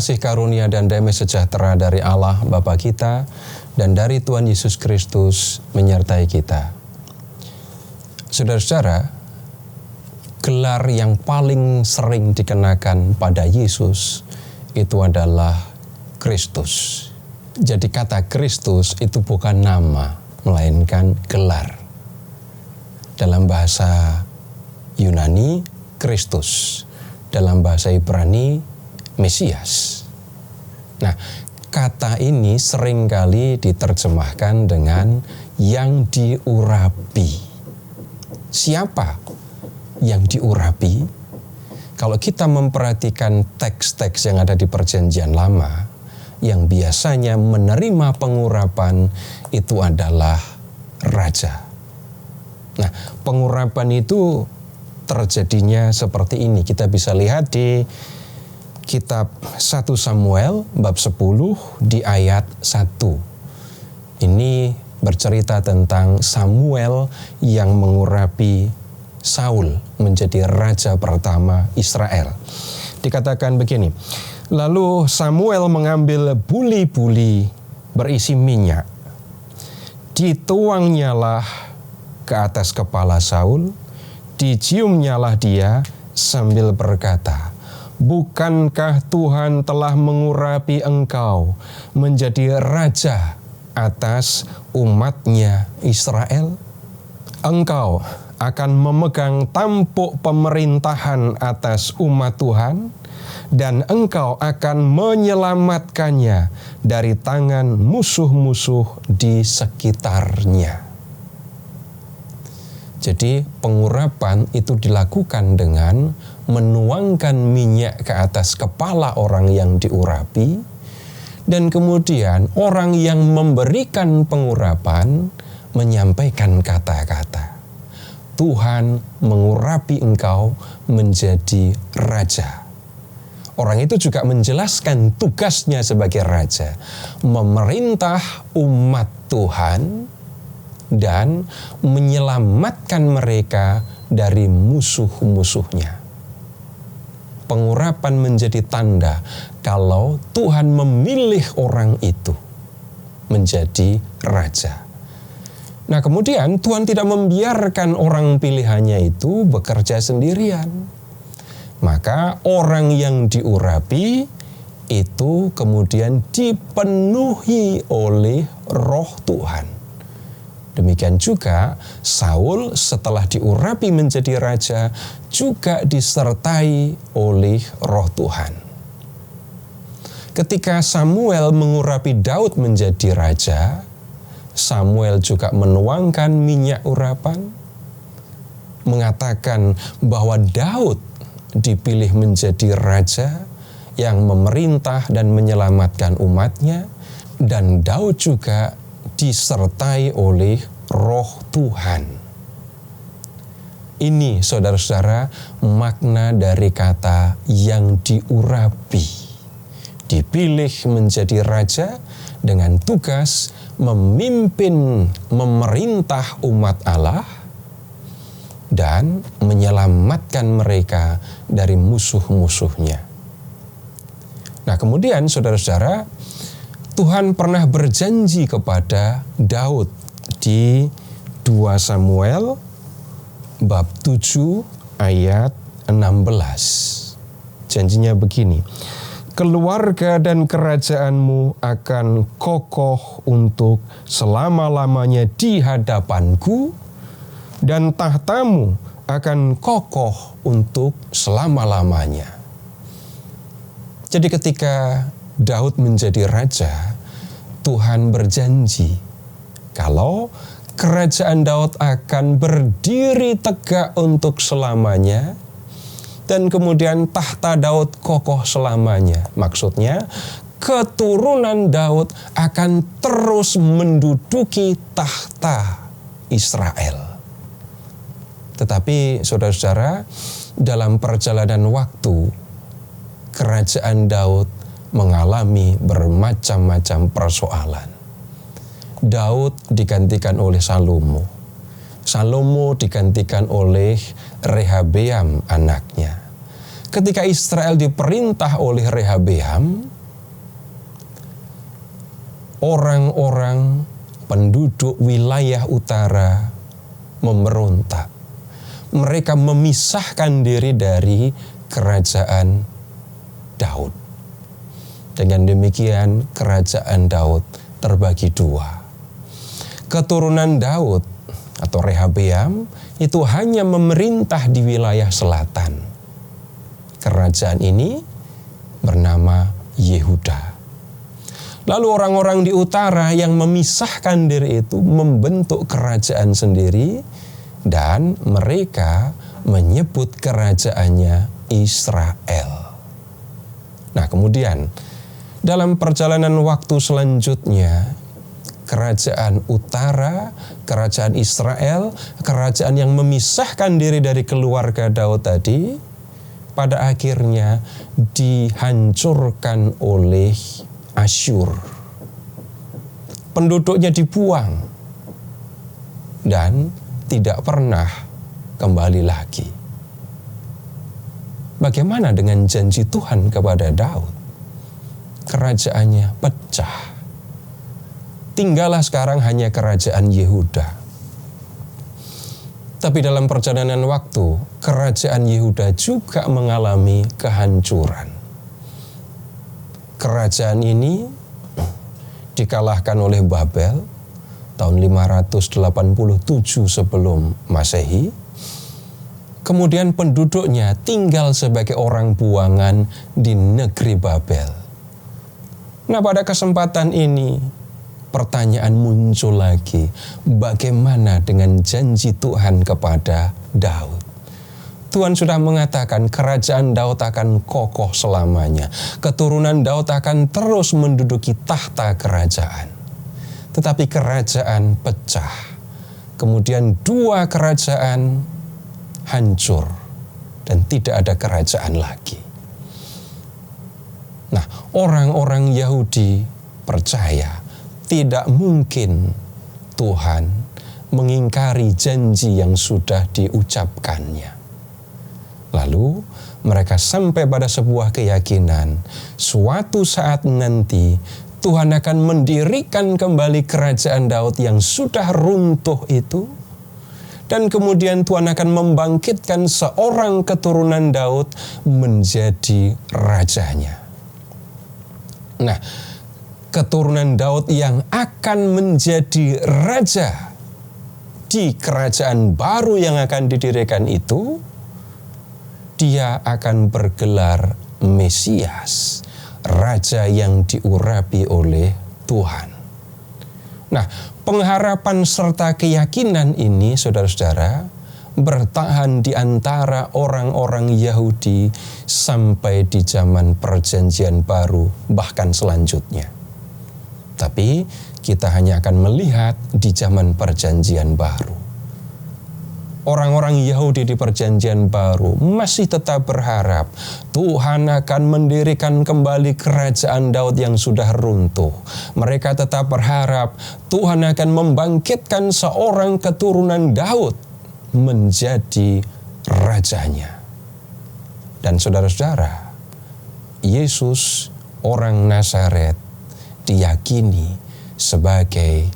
kasih karunia dan damai sejahtera dari Allah Bapa kita dan dari Tuhan Yesus Kristus menyertai kita. Saudara-saudara, gelar yang paling sering dikenakan pada Yesus itu adalah Kristus. Jadi kata Kristus itu bukan nama, melainkan gelar. Dalam bahasa Yunani, Kristus. Dalam bahasa Ibrani, Mesias. Nah, kata ini seringkali diterjemahkan dengan yang diurapi. Siapa yang diurapi? Kalau kita memperhatikan teks-teks yang ada di Perjanjian Lama, yang biasanya menerima pengurapan itu adalah raja. Nah, pengurapan itu terjadinya seperti ini. Kita bisa lihat di kitab 1 Samuel bab 10 di ayat 1. Ini bercerita tentang Samuel yang mengurapi Saul menjadi raja pertama Israel. Dikatakan begini, lalu Samuel mengambil buli-buli berisi minyak, dituangnyalah ke atas kepala Saul, diciumnyalah dia sambil berkata, bukankah Tuhan telah mengurapi engkau menjadi raja atas umatnya Israel? Engkau akan memegang tampuk pemerintahan atas umat Tuhan, dan engkau akan menyelamatkannya dari tangan musuh-musuh di sekitarnya. Jadi pengurapan itu dilakukan dengan menuangkan minyak ke atas kepala orang yang diurapi, dan kemudian orang yang memberikan pengurapan menyampaikan kata-kata, Tuhan mengurapi engkau menjadi raja. Orang itu juga menjelaskan tugasnya sebagai raja, memerintah umat Tuhan dan menyelamatkan mereka dari musuh-musuhnya. Pengurapan menjadi tanda kalau Tuhan memilih orang itu menjadi raja. Nah, kemudian Tuhan tidak membiarkan orang pilihannya itu bekerja sendirian. Maka orang yang diurapi itu kemudian dipenuhi oleh Roh Tuhan. Demikian juga Saul setelah diurapi menjadi raja juga disertai oleh Roh Tuhan. Ketika Samuel mengurapi Daud menjadi raja, Samuel juga menuangkan minyak urapan, mengatakan bahwa Daud dipilih menjadi raja yang memerintah dan menyelamatkan umatnya, dan Daud juga disertai oleh Roh Tuhan. Ini, saudara-saudara, makna dari kata yang diurapi. Dipilih menjadi raja dengan tugas memimpin, memerintah umat Allah dan menyelamatkan mereka dari musuh-musuhnya. Nah, kemudian saudara-saudara, Tuhan pernah berjanji kepada Daud di 2 Samuel bab 7 ayat 16. Janjinya begini, keluarga dan kerajaanmu akan kokoh untuk selama-lamanya di hadapanku, dan tahtamu akan kokoh untuk selama-lamanya. Jadi ketika Daud menjadi raja, Tuhan berjanji kalau kerajaan Daud akan berdiri tegak untuk selamanya, dan kemudian tahta Daud kokoh selamanya. Maksudnya, keturunan Daud akan terus menduduki tahta Israel. Tetapi saudara-saudara, dalam perjalanan waktu, kerajaan Daud mengalami bermacam-macam persoalan. Daud digantikan oleh Salomo. Salomo digantikan oleh Rehabeam anaknya. ketika Israel diperintah oleh Rehabeam, orang-orang penduduk wilayah utara memberontak. Mereka memisahkan diri dari kerajaan Daud. Dengan demikian kerajaan Daud terbagi dua. Keturunan Daud atau Rehabeam itu hanya memerintah di wilayah selatan. Kerajaan ini bernama Yehuda. Lalu orang-orang di utara yang memisahkan diri itu membentuk kerajaan sendiri dan mereka menyebut kerajaannya Israel. Nah, kemudian dalam perjalanan waktu selanjutnya, kerajaan utara, kerajaan Israel, kerajaan yang memisahkan diri dari keluarga Daud tadi, pada akhirnya dihancurkan oleh Asyur. Penduduknya dibuang dan tidak pernah kembali lagi. Bagaimana dengan janji Tuhan kepada Daud? Kerajaannya pecah. Tinggallah sekarang hanya kerajaan Yehuda. Tapi dalam perjalanan waktu, kerajaan Yehuda juga mengalami kehancuran. Kerajaan ini dikalahkan oleh Babel tahun 587 sebelum Masehi. Kemudian penduduknya tinggal sebagai orang buangan di negeri Babel. Nah, pada kesempatan ini pertanyaan muncul lagi, bagaimana dengan janji Tuhan kepada Daud? Tuhan sudah mengatakan kerajaan Daud akan kokoh selamanya. Keturunan Daud akan terus menduduki tahta kerajaan. Tetapi kerajaan pecah. Kemudian dua kerajaan hancur dan tidak ada kerajaan lagi. Nah, orang-orang Yahudi percaya tidak mungkin Tuhan mengingkari janji yang sudah diucapkannya. Lalu mereka sampai pada sebuah keyakinan, suatu saat nanti Tuhan akan mendirikan kembali kerajaan Daud yang sudah runtuh itu, dan kemudian Tuhan akan membangkitkan seorang keturunan Daud menjadi rajanya. Nah, keturunan Daud yang akan menjadi raja di kerajaan baru yang akan didirikan itu, dia akan bergelar Mesias, raja yang diurapi oleh Tuhan. Nah, pengharapan serta keyakinan ini, saudara-saudara, bertahan di antara orang-orang Yahudi sampai di zaman Perjanjian Baru, bahkan selanjutnya. Tapi kita hanya akan melihat di zaman Perjanjian Baru. Orang-orang Yahudi di Perjanjian Baru masih tetap berharap Tuhan akan mendirikan kembali kerajaan Daud yang sudah runtuh. Mereka tetap berharap Tuhan akan membangkitkan seorang keturunan Daud menjadi rajanya. Dan saudara-saudara, Yesus orang Nazaret diyakini sebagai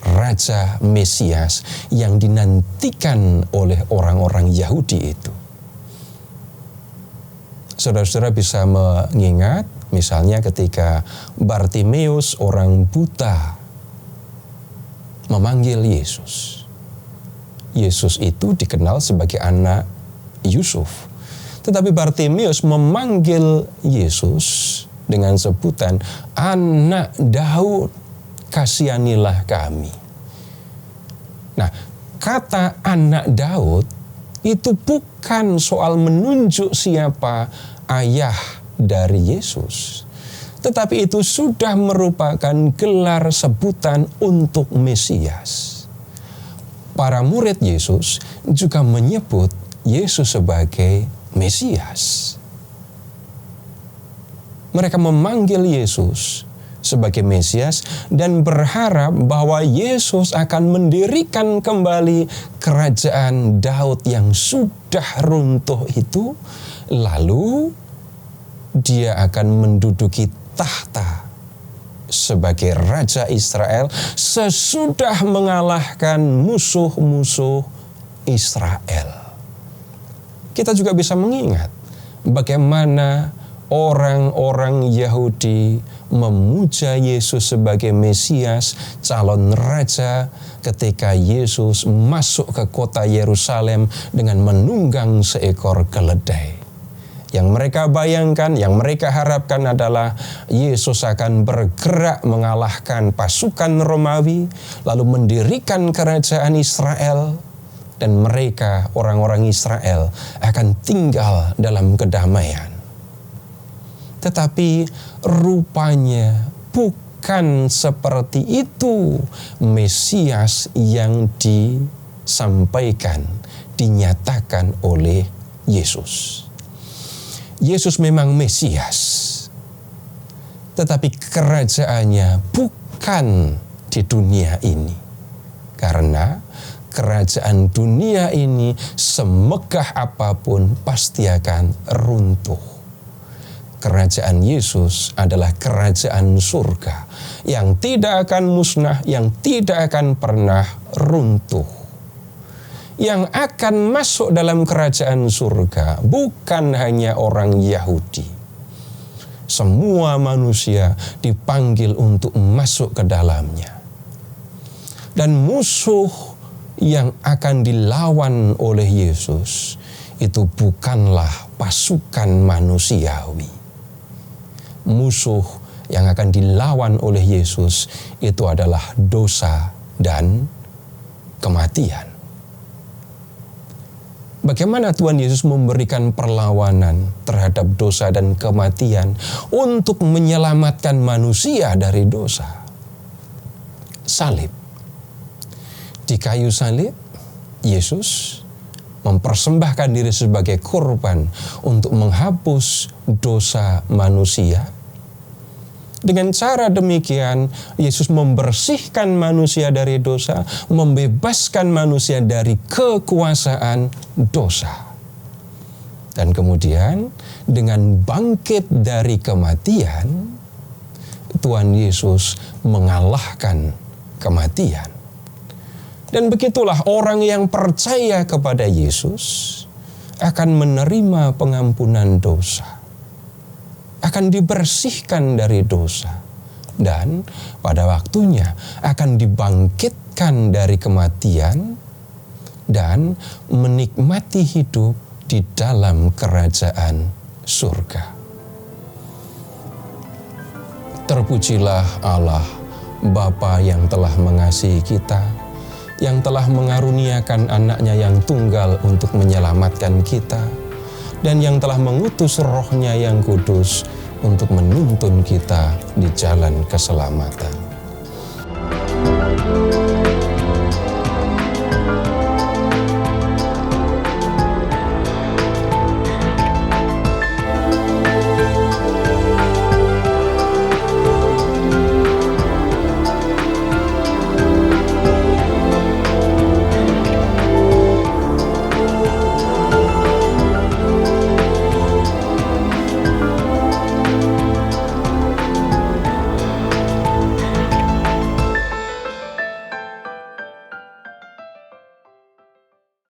Raja Mesias yang dinantikan oleh orang-orang Yahudi itu. Saudara-saudara bisa mengingat misalnya ketika Bartimeus orang buta memanggil Yesus. Yesus itu dikenal sebagai anak Yusuf. Tetapi Bartimeus memanggil Yesus dengan sebutan anak Daud, kasihanilah kami. Nah, kata anak Daud itu bukan soal menunjuk siapa ayah dari Yesus, tetapi itu sudah merupakan gelar sebutan untuk Mesias. Para murid Yesus juga menyebut Yesus sebagai Mesias. Mereka memanggil Yesus sebagai Mesias dan berharap bahwa Yesus akan mendirikan kembali kerajaan Daud yang sudah runtuh itu Lalu dia akan menduduki tahta sebagai Raja Israel sesudah mengalahkan musuh-musuh Israel. Kita juga bisa mengingat bagaimana orang-orang Yahudi memuja Yesus sebagai Mesias, calon Raja, ketika Yesus masuk ke kota Yerusalem dengan menunggang seekor keledai. Yang mereka bayangkan, yang mereka harapkan adalah Yesus akan bergerak mengalahkan pasukan Romawi, lalu mendirikan kerajaan Israel, dan mereka, orang-orang Israel, akan tinggal dalam kedamaian. Tetapi rupanya bukan seperti itu Mesias yang disampaikan, dinyatakan oleh Yesus. Yesus memang Mesias, tetapi kerajaannya bukan di dunia ini. Karena kerajaan dunia ini semegah apapun pasti akan runtuh. Kerajaan Yesus adalah kerajaan surga yang tidak akan musnah, yang tidak akan pernah runtuh. Yang akan masuk dalam kerajaan surga bukan hanya orang Yahudi. Semua manusia dipanggil untuk masuk ke dalamnya. Dan musuh yang akan dilawan oleh Yesus itu bukanlah pasukan manusiawi. Musuh yang akan dilawan oleh Yesus itu adalah dosa dan kematian. Bagaimana Tuhan Yesus memberikan perlawanan terhadap dosa dan kematian untuk menyelamatkan manusia dari dosa? Salib. Di kayu salib, Yesus mempersembahkan diri sebagai korban untuk menghapus dosa manusia. Dengan cara demikian, Yesus membersihkan manusia dari dosa, membebaskan manusia dari kekuasaan dosa. Dan kemudian, dengan bangkit dari kematian, Tuhan Yesus mengalahkan kematian. Dan begitulah orang yang percaya kepada Yesus akan menerima pengampunan dosa, akan dibersihkan dari dosa, dan pada waktunya akan dibangkitkan dari kematian dan menikmati hidup di dalam kerajaan surga. Terpujilah Allah, Bapa yang telah mengasihi kita, yang telah mengaruniakan anaknya yang tunggal untuk menyelamatkan kita, dan yang telah mengutus Roh-Nya yang kudus untuk menuntun kita di jalan keselamatan.